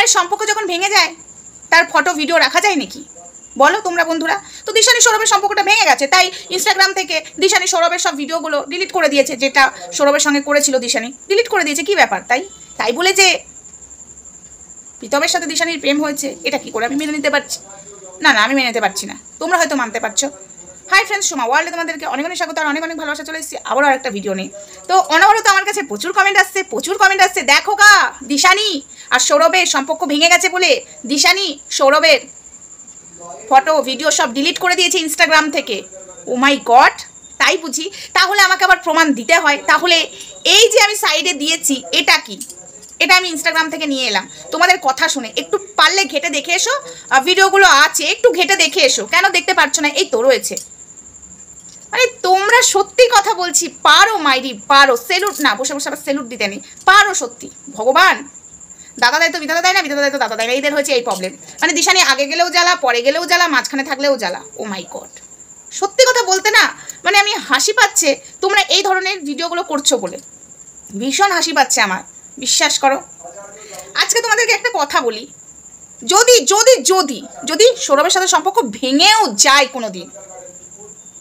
আরে সম্পর্ক যখন ভেঙে যায় তার ফটো ভিডিও রাখা যায় নাকি বলো তোমরা বন্ধুরা? তো দিশানি সৌরভের সম্পর্কটা ভেঙে গেছে, তাই ইনস্টাগ্রাম থেকে দিশানি সৌরভের সব ভিডিওগুলো ডিলিট করে দিয়েছে, যেটা সৌরভের সঙ্গে করেছিল দিশানি ডিলিট করে দিয়েছে। কি ব্যাপার? তাই বলে যে প্রীতমের সাথে দিশানির প্রেম হয়েছে এটা কি করে আমি মেনে নিতে পারছি? না, আমি মেনে নিতে পারছি না, তোমরা হয়তো মানতে পারছো। হাই ফ্রেন্ডস, সোমা ওয়ার্ল্ডে তোমাদেরকে অনেক অনেক স্বাগত আর অনেক অনেক ভালোবাসা। চলে এসেছি আবারও আরেকটা ভিডিও নিয়ে। তো অনবরত আমার কাছে প্রচুর কমেন্ট আসছে, দেখো গা দিশানি আর সৌরভের সম্পর্ক ভেঙে গেছে বলে দিশানি সৌরভের ফটো ভিডিও সব ডিলিট করে দিয়েছে ইনস্টাগ্রাম থেকে। ও মাই গড, তাই বুঝি? তাহলে আমাকে আবার প্রমাণ দিতে হয়। তাহলে এই যে আমি সাইডে দিয়েছি এটা কি? এটা আমি ইনস্টাগ্রাম থেকে নিয়ে এলাম তোমাদের কথা শুনে। একটু পারলে ঘেটে দেখে এসো, ভিডিওগুলো আছে একটু ঘেটে দেখে এসো। কেন দেখতে পারছো না? এই তো রয়েছে। মানে তোমরা সত্যি কথা বলছি পারো মাইরি, পারো। সেলুট না, বসে বসে আবার সেলুট দিতে নেই, পারো সত্যি। ভগবান, দাদা দেয় তো বিধাতা দেয় না, বিধাতা দেয় তো দাদা দেয় না, এদের হয়েছে এই প্রবলেম। মানে দিশানি আগে গেলেও জ্বালা, পরে গেলেও জ্বালা, মাঝখানে থাকলেও জ্বালা। ও মাই গড, সত্যি কথা বলতে না মানে আমি হাসি পাচ্ছে তোমরা এই ধরনের ভিডিওগুলো করছো বলে, ভীষণ হাসি পাচ্ছে আমার, বিশ্বাস করো। আজকে তোমাদেরকে একটা কথা বলি, যদি যদি যদি যদি সৌরভের সাথে সম্পর্ক ভেঙেও যায় কোনো দিন,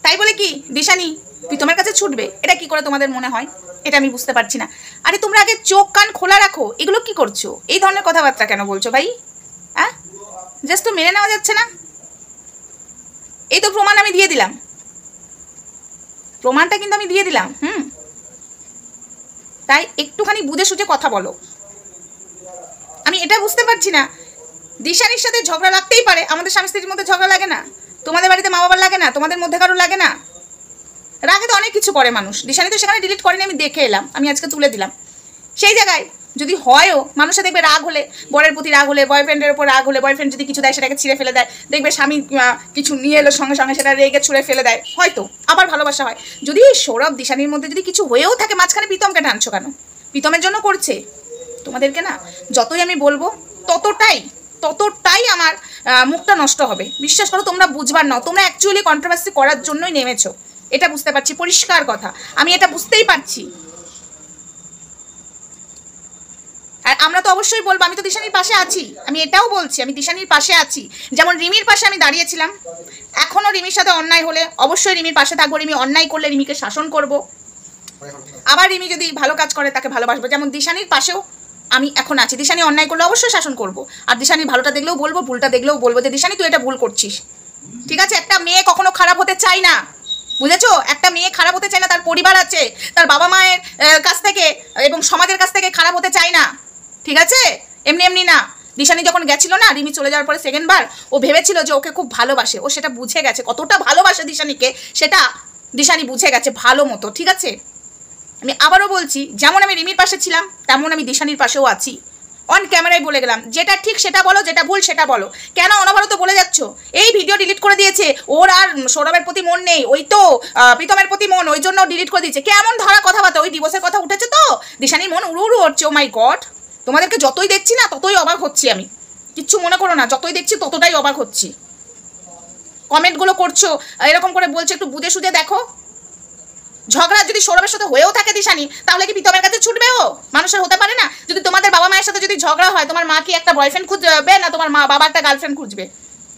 তাই বলে কি দিশানি প্রীতমের কাছে ছুটবে? এটা কি করে তোমাদের মনে হয়? এটা আমি বুঝতে পারছি না। আরে তোমরা আগে চোখ কান খোলা রাখো, এগুলো কি করছো? এই ধরনের কথাবার্তা কেন বলছো ভাই? হ্যাঁ, জাস্ট তো মেনে নেওয়া যাচ্ছে না। এই তো প্রমাণ আমি দিয়ে দিলাম, প্রমাণটা কিন্তু আমি দিয়ে দিলাম। তাই একটুখানি বুঝে সুঝে কথা বলো। আমি এটা বুঝতে পারছি না, দিশানির সাথে ঝগড়া লাগতেই পারে, আমাদের স্বামী স্ত্রীর মধ্যে ঝগড়া লাগে না? তোমাদের বাড়িতে মা বাবার লাগে না? তোমাদের মধ্যে কারো লাগে না? রাগে তো অনেক কিছু করে মানুষ। দিশানি তো সেখানে ডিলিট করেনি, আমি দেখে এলাম, আমি আজকে তুলে দিলাম। সেই জায়গায় যদি হয়ও, মানুষে দেখবে রাগ হলে, বরের প্রতি রাগ হলে, বয়ফ্রেন্ডের উপর রাগ হলে, বয়ফ্রেন্ড যদি কিছু দেয় সেটাকে ছিঁড়ে ফেলে দেয়, দেখবে স্বামী কিছু নিয়ে এলো সঙ্গে সঙ্গে সেটা রেগে ছুঁড়ে ফেলে দেয়, হয়তো আবার ভালোবাসা হয়। যদি সৌরভ দিশানির মধ্যে যদি কিছু হয়েও থাকে, মাঝখানে প্রীতমকে টানছো কেন? প্রীতমের জন্য করছে। তোমাদেরকে না যতই আমি বলবো ততটাই আমার মুখটা নষ্ট হবে, বিশ্বাস করো। তোমরা বুঝবার না, তোমরা অ্যাকচুয়ালি কন্ট্রোভার্সি করার জন্যই নেমেছো, এটা বুঝতে পারছি, পরিষ্কার কথা, আমি এটা বুঝতেই পারছি। আর আমরা তো অবশ্যই বলবো, আমি তো দিশানির পাশে আছি, আমি এটাও বলছি আমি দিশানির পাশে আছি। যেমন রিমির পাশে আমি দাঁড়িয়েছিলাম, এখনও রিমির সাথে অন্যায় হলে অবশ্যই রিমির পাশে থাকবো। রিমি অন্যায় করলে রিমিকে শাসন করব, আবার রিমি যদি ভালো কাজ করে তাকে ভালোবাসবো। যেমন দিশানির পাশেও আমি এখন আছি, দিশানি অন্যায় করলে অবশ্যই শাসন করব, আর দিশানির ভালোটা দেখলেও বলবো, ভুলটা দেখলেও বলবো যে দিশানি তুই এটা ভুল করছিস। ঠিক আছে? একটা মেয়ে কখনো খারাপ হতে চায় না, বুঝেছো? একটা মেয়ে খারাপ হতে চায় না, তার পরিবার আছে, তার বাবা মায়ের কাছ থেকে এবং সমাজের কাছ থেকে খারাপ হতে চায় না, ঠিক আছে? এমনি এমনি না। দিশানি যখন গেছিল না, রিমি চলে যাওয়ার পরে সেকেন্ড বার, ও ভেবেছিল যে ওকে খুব ভালোবাসে, ও সেটা বুঝে গেছে, কতটা ভালোবাসে দিশানিকে সেটা দিশানি বুঝে গেছে ভালো মতো, ঠিক আছে? আমি আবারও বলছি, যেমন আমি রিমির পাশে ছিলাম তেমন আমি দিশানির পাশেও আছি। অন ক্যামেরায় বলে গেলাম, যেটা ঠিক সেটা বলো, যেটা ভুল সেটা বলো। কেন অনবরত বলে যাচ্ছ? এই ভিডিও ডিলিট করে দিয়েছে, ওর আর সৌরভের প্রতি মন নেই, ওই তো প্রীতমের প্রতি মন, ওই জন্য ডিলিট করে দিয়েছে। কেমন ধরা কথাবার্তা! ওই ডিভোর্সের কথা উঠেছে তো দিশানির মন উড়ু উড়ু হচ্ছে। ও মাই গড, তোমাদেরকে যতই দেখছি না ততই অবাক হচ্ছি আমি, কিচ্ছু মনে করো না, যতই দেখছি ততটাই অবাক হচ্ছি। কমেন্টগুলো করছো এরকম করে বলছো, একটু বুঝে সুঝে দেখো। ঝগড়া যদি সৌরভের সাথে হয়েও থাকে দিশানি, তাহলে কি প্রীতমের কাছে ছুটবে? ও মানুষের হতে পারে না? যদি তোমাদের বাবা মায়ের সাথে যদি ঝগড়া হয়, তোমার মা কি একটা বয়ফ্রেন্ড খুঁজবে না তোমার মা বাবা একটা গার্লফ্রেন্ড খুঁজবে?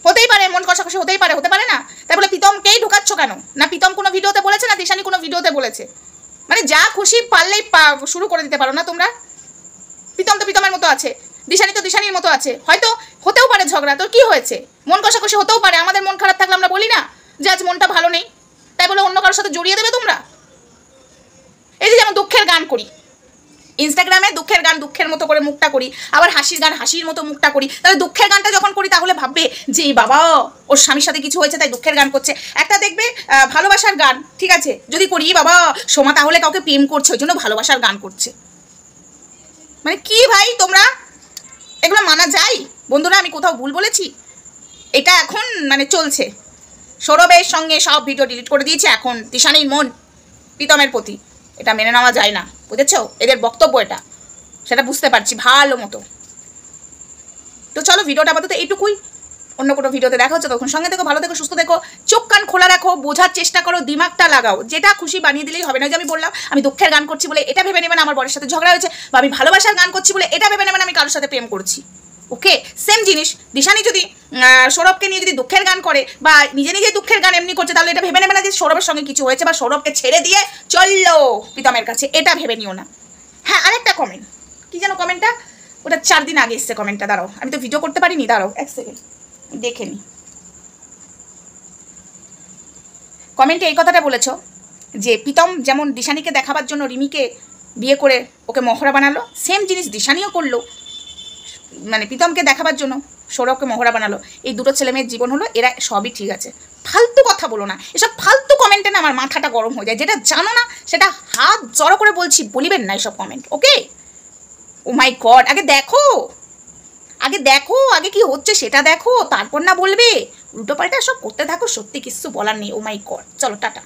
হতেই পারে, মন কষাকষি হতেই পারে, হতে পারে না? তাই বলে প্রীতমকেই ঢুকাচ্ছ কেন? না প্রীতম কোনো ভিডিওতে বলেছে, না দিশানি কোনো ভিডিওতে বলেছে? মানে যা খুশি পারলেই শুরু করে দিতে পারো না তোমরা? প্রীতম তো প্রীতমের মতো আছে, দিশানি তো দিশানির মতো আছে, হয়তো হতেও পারে ঝগড়া, তো কি হয়েছে? মন কষাকষি হতেও পারে। আমাদের মন খারাপ থাকলে আমরা বলি না যে আজ মনটা ভালো নেই, তাই বলে অন্য কারোর সাথে জড়িয়ে দেবে তোমরা? এই যে যেমন দুঃখের গান করি ইনস্টাগ্রামে, দুঃখের গান দুঃখের মতো করে মুখটা করি, আবার হাসির গান হাসির মতো মুখটা করি। তাহলে দুঃখের গানটা যখন করি তাহলে ভাববে যে এই বাবা ওর স্বামীর সাথে কিছু হয়েছে তাই দুঃখের গান করছে। একটা দেখবে ভালোবাসার গান, ঠিক আছে, যদি করি বাবা সোমা তাহলে কাউকে প্রেম করছে ওই জন্য ভালোবাসার গান করছে। মানে কি ভাই তোমরা, এগুলো মানা যায় বন্ধুরা? আমি কোথাও ভুল বলেছি? এটা এখন মানে চলছে, সৌরভের সঙ্গে সব ভিডিও ডিলিট করে দিয়েছে, এখন দিশানির মন প্রীতমের প্রতি, এটা মেনে নেওয়া যায় না, বুঝেছো? এদের বক্তব্য এটা, সেটা বুঝতে পারছি ভালো মতো। তো চলো ভিডিওটা আপাতত এইটুকুই, অন্য কোনো ভিডিওতে দেখা হচ্ছে, তখন সঙ্গে থেকো, ভালো থেকো, সুস্থ থেকো, চোখ কান খোলা রাখো, বোঝার চেষ্টা করো, দিমাগটা লাগাও। যেটা খুশি বানিয়ে দিলেই হবে না। যে আমি বললাম আমি দুঃখের গান করছি বলে এটা ভেবে নেবেন আমার বরের সাথে ঝগড়া হয়েছে, বা আমি ভালোবাসার গান করছি বলে এটা ভেবে নেবেন আমি কারোর সাথে প্রেম করছি। ওকে, সেম জিনিস দিশানি যদি সৌরভকে নিয়ে যদি দুঃখের গান করে বা নিজে নিজে দুঃখের গান এমনি করছে, তাহলে এটা ভেবে নেবে না যে সৌরভের সঙ্গে কিছু হয়েছে বা সৌরভকে ছেড়ে দিয়ে চললো প্রীতমের কাছে, এটা ভেবে নিও না। হ্যাঁ, আরেকটা কমেন্ট, কি যেন কমেন্টটা, ওটা 4 দিন আগে এসছে কমেন্টটা, দাঁড়াও আমি তো ভিডিও করতে পারিনি, দাঁড়াও 1 সেকেন্ড দেখে নি। কমেন্টে এই কথাটা বলেছ যে প্রীতম যেমন দিশানিকে দেখাবার জন্য রিমিকে বিয়ে করে ওকে মহড়া বানালো, সেম জিনিস দিশানিও করলো, মানে প্রীতমকে দেখাবার জন্য সৌরভকে মহড়া বানালো। এই দুটো ছেলেমেয়ের জীবন হলো, এরা সবই ঠিক আছে, ফালতু কথা বলো না, এসব ফালতু কমেন্টে না আমার মাথাটা গরম হয়ে যায়। যেটা জানো না সেটা হাত জড়ো করে বলছি, বলিবেন না এসব কমেন্ট, ওকে? ও মাই গড, আগে দেখো, আগে কি হচ্ছে সেটা দেখো, তারপর না বলবে। উল্টো পাল্টা সব করতে থাকো, সত্যি কিছু বলার নেই। ও মাই গড, চলো টাটা।